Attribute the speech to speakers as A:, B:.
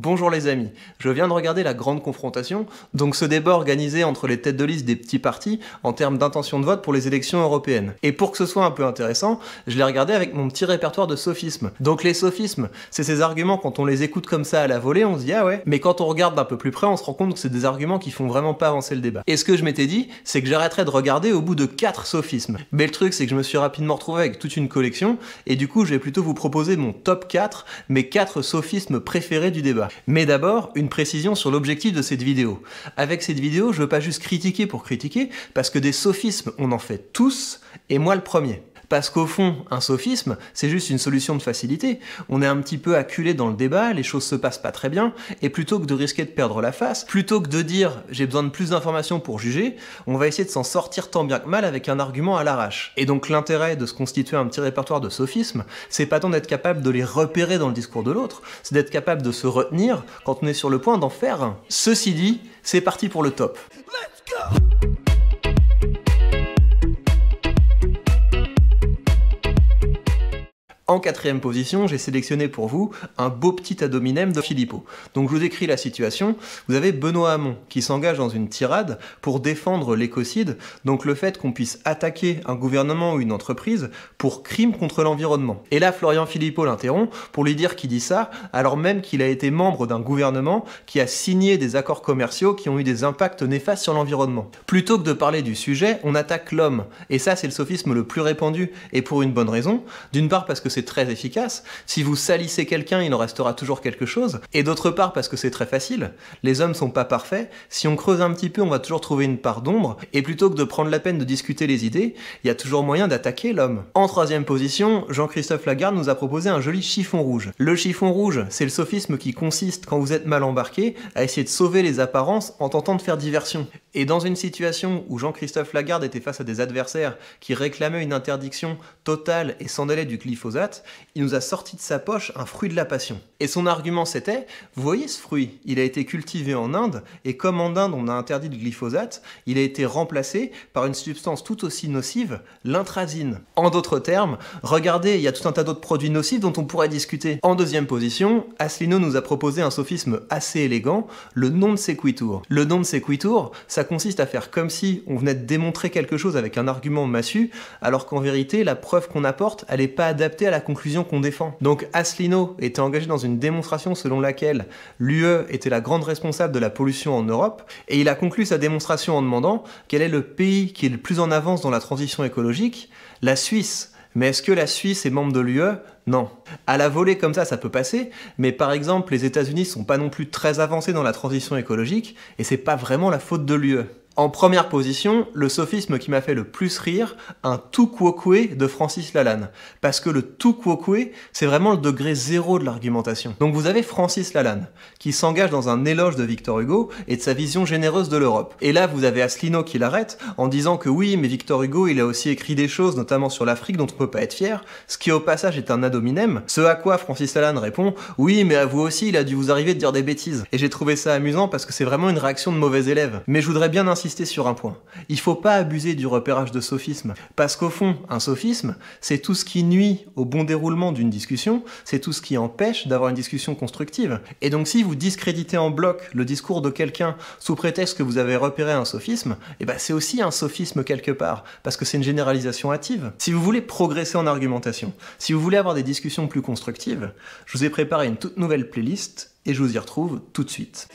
A: Bonjour les amis, je viens de regarder la grande confrontation, donc ce débat organisé entre les têtes de liste des petits partis en termes d'intention de vote pour les élections européennes. Et pour que ce soit un peu intéressant, je l'ai regardé avec mon petit répertoire de sophismes. Donc les sophismes, c'est ces arguments quand on les écoute comme ça à la volée, on se dit ah ouais, mais quand on regarde d'un peu plus près, on se rend compte que c'est des arguments qui font vraiment pas avancer le débat. Et ce que je m'étais dit, c'est que j'arrêterais de regarder au bout de 4 sophismes. Mais le truc c'est que je me suis rapidement retrouvé avec toute une collection, et du coup je vais plutôt vous proposer mon top 4, mes 4 sophismes préférés du débat. Mais d'abord, une précision sur l'objectif de cette vidéo. Avec cette vidéo, je veux pas juste critiquer pour critiquer, parce que des sophismes, on en fait tous, et moi le premier. Parce qu'au fond, un sophisme, c'est juste une solution de facilité. On est un petit peu acculé dans le débat, les choses se passent pas très bien, et plutôt que de risquer de perdre la face, plutôt que de dire « j'ai besoin de plus d'informations pour juger », on va essayer de s'en sortir tant bien que mal avec un argument à l'arrache. Et donc l'intérêt de se constituer un petit répertoire de sophismes, c'est pas tant d'être capable de les repérer dans le discours de l'autre, c'est d'être capable de se retenir quand on est sur le point d'en faire un. Ceci dit, c'est parti pour le top. Let's go! En 4ème position, j'ai sélectionné pour vous un beau petit ad hominem de Philippot. Donc je vous décris la situation. Vous avez Benoît Hamon qui s'engage dans une tirade pour défendre l'écocide, donc le fait qu'on puisse attaquer un gouvernement ou une entreprise pour crime contre l'environnement. Et là, Florian Philippot l'interrompt pour lui dire qu'il dit ça alors même qu'il a été membre d'un gouvernement qui a signé des accords commerciaux qui ont eu des impacts néfastes sur l'environnement. Plutôt que de parler du sujet, on attaque l'homme. Et ça, c'est le sophisme le plus répandu, et pour une bonne raison. D'une part parce que c'est très efficace, si vous salissez quelqu'un, il en restera toujours quelque chose, et d'autre part parce que c'est très facile, les hommes sont pas parfaits, si on creuse un petit peu, on va toujours trouver une part d'ombre, et plutôt que de prendre la peine de discuter les idées, il y a toujours moyen d'attaquer l'homme. En 3ème position, Jean-Christophe Lagarde nous a proposé un joli chiffon rouge. Le chiffon rouge, c'est le sophisme qui consiste, quand vous êtes mal embarqué, à essayer de sauver les apparences en tentant de faire diversion. Et dans une situation où Jean-Christophe Lagarde était face à des adversaires qui réclamaient une interdiction totale et sans délai du glyphosate, il nous a sorti de sa poche un fruit de la passion. Et son argument c'était, vous voyez ce fruit, il a été cultivé en Inde, et comme en Inde on a interdit le glyphosate, il a été remplacé par une substance tout aussi nocive, l'intrazine. En d'autres termes, regardez, il y a tout un tas d'autres produits nocifs dont on pourrait discuter. En 2ème position, Asselineau nous a proposé un sophisme assez élégant, le non sequitur. Le non sequitur, ça consiste à faire comme si on venait de démontrer quelque chose avec un argument massu, alors qu'en vérité, la preuve qu'on apporte, elle n'est pas adaptée à la conclusion qu'on défend. Donc Asselineau était engagé dans une démonstration selon laquelle l'UE était la grande responsable de la pollution en Europe, et il a conclu sa démonstration en demandant quel est le pays qui est le plus en avance dans la transition écologique, la Suisse. Mais est-ce que la Suisse est membre de l'UE? Non. À la volée comme ça peut passer, mais par exemple, les États-Unis sont pas non plus très avancés dans la transition écologique, et c'est pas vraiment la faute de l'UE. En 1ère position, le sophisme qui m'a fait le plus rire, un tout quoque de Francis Lalanne. Parce que le tout quoque, c'est vraiment le degré zéro de l'argumentation. Donc vous avez Francis Lalanne, qui s'engage dans un éloge de Victor Hugo et de sa vision généreuse de l'Europe. Et là, vous avez Asselineau qui l'arrête en disant que oui, mais Victor Hugo, il a aussi écrit des choses, notamment sur l'Afrique, dont on peut pas être fier, ce qui au passage est un ad hominem. Ce à quoi Francis Lalanne répond, oui, mais à vous aussi, il a dû vous arriver de dire des bêtises. Et j'ai trouvé ça amusant parce que c'est vraiment une réaction de mauvais élève. Mais je voudrais bien insister sur un point. Il faut pas abuser du repérage de sophisme, parce qu'au fond, un sophisme, c'est tout ce qui nuit au bon déroulement d'une discussion, c'est tout ce qui empêche d'avoir une discussion constructive. Et donc si vous discréditez en bloc le discours de quelqu'un sous prétexte que vous avez repéré un sophisme, eh ben c'est aussi un sophisme quelque part, parce que c'est une généralisation hâtive. Si vous voulez progresser en argumentation, si vous voulez avoir des discussions plus constructives, je vous ai préparé une toute nouvelle playlist, et je vous y retrouve tout de suite.